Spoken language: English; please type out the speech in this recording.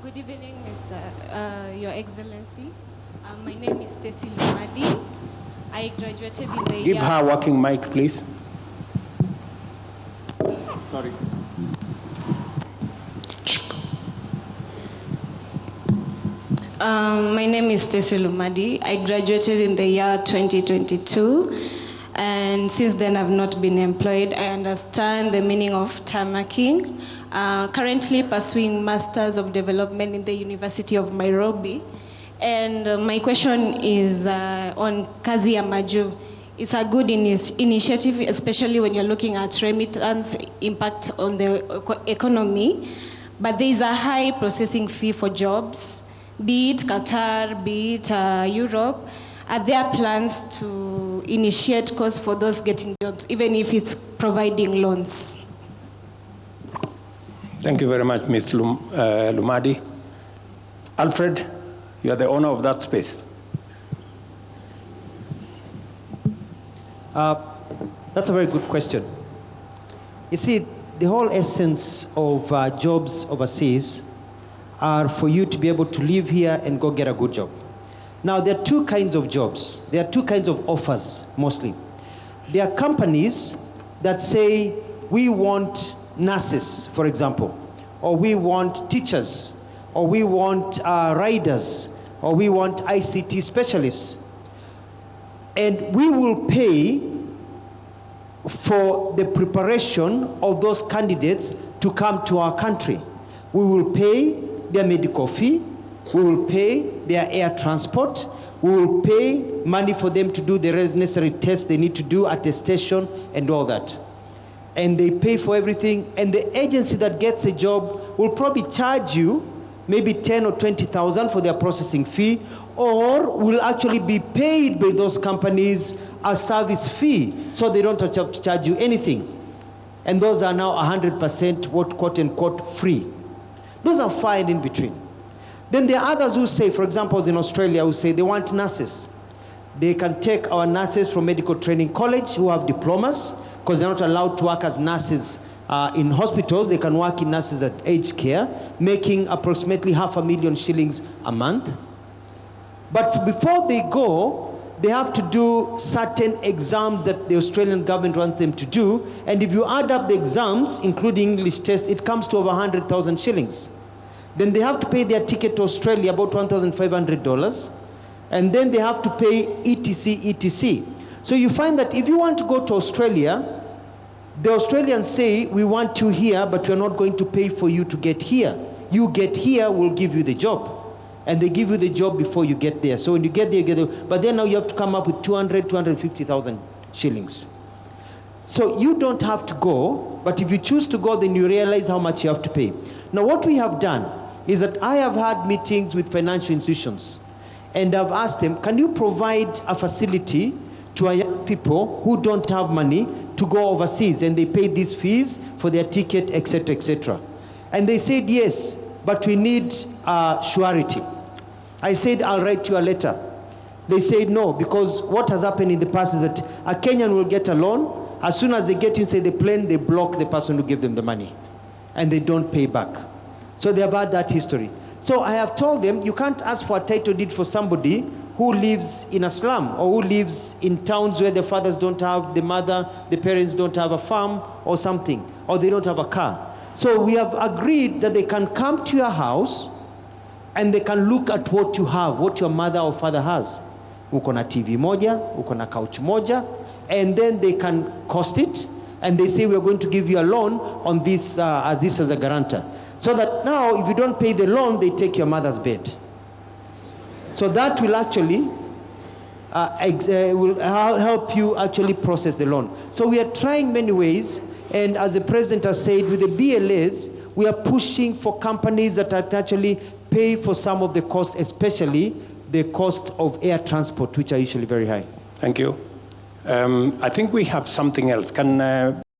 Good evening, Your Excellency. My name is Stacy Lumadi. I graduated in the Give her a working mic, please. Sorry. My name is Stacy Lumadi. I graduated in the year 2022, and since then I've not been employed. I understand the meaning of tarmacking. Currently pursuing Masters of Development in the University of Nairobi. And my question is on Kazi ya Maju. It's a good initiative, especially when you're looking at remittance impact on the economy. But there is a high processing fee for jobs, be it Qatar, be it Europe. Are there plans to initiate costs for those getting jobs, even if it's providing loans? Thank you very much, Ms. Lumadi. Alfred, you are the owner of that space. That's a very good question. You see, the whole essence of jobs overseas are for you to be able to live here and go get a good job. Now, there are two kinds of jobs. There are two kinds of offers, mostly. There are companies that say, we want nurses, for example, or we want teachers, or we want riders, or we want ICT specialists. And we will pay for the preparation of those candidates to come to our country. We will pay their medical fee, we will pay their air transport, we will pay money for them to do the necessary tests they need to do at the station and all that. And they pay for everything, and the agency that gets a job will probably charge you maybe 10 or 20,000 for their processing fee, or will actually be paid by those companies a service fee, so they don't have to charge you anything. And those are now 100% what quote unquote free. Those are fine in between. Then there are others who say, for example, in Australia, who say they want nurses. They can take our nurses from medical training college who have diplomas, because they're not allowed to work as nurses in hospitals. They can work in nurses at aged care, making approximately 500,000 shillings a month. But before they go, they have to do certain exams that the Australian government wants them to do. And if you add up the exams, including English test, it comes to over 100,000 shillings. Then they have to pay their ticket to Australia, about $1,500. And then they have to pay etc. So you find that if you want to go to Australia, the Australians say, we want you here, but we're not going to pay for you to get here. You get here, we'll give you the job. And they give you the job before you get there. So when you get there, you get there. But then now you have to come up with 250,000 shillings. So you don't have to go, but if you choose to go, then you realize how much you have to pay. Now what we have done is that I have had meetings with financial institutions, and I've asked them, can you provide a facility to our young people who don't have money to go overseas, and they pay these fees for their ticket, etc., etc. And they said yes, but we need surety. I said, I'll write you a letter. They said no, because what has happened in the past is that a Kenyan will get a loan. As soon as they get inside the plane, they block the person who gave them the money, and they don't pay back. So they have had that history. So I have told them, you can't ask for a title deed for somebody who lives in a slum, or who lives in towns where the fathers don't have, the parents don't have a farm or something, or they don't have a car. So we have agreed that they can come to your house and they can look at what you have, what your mother or father has. Uko na TV moja, uko na couch moja, and then they can cost it, and they say, we are going to give you a loan on this as a guarantor. So that now if you don't pay the loan, they take your mother's bed. So that will actually will help you actually process the loan. So we are trying many ways, and as the president has said, with the BLAs, we are pushing for companies that actually pay for some of the costs, especially the cost of air transport, which are usually very high. Thank you. I think we have something else. Can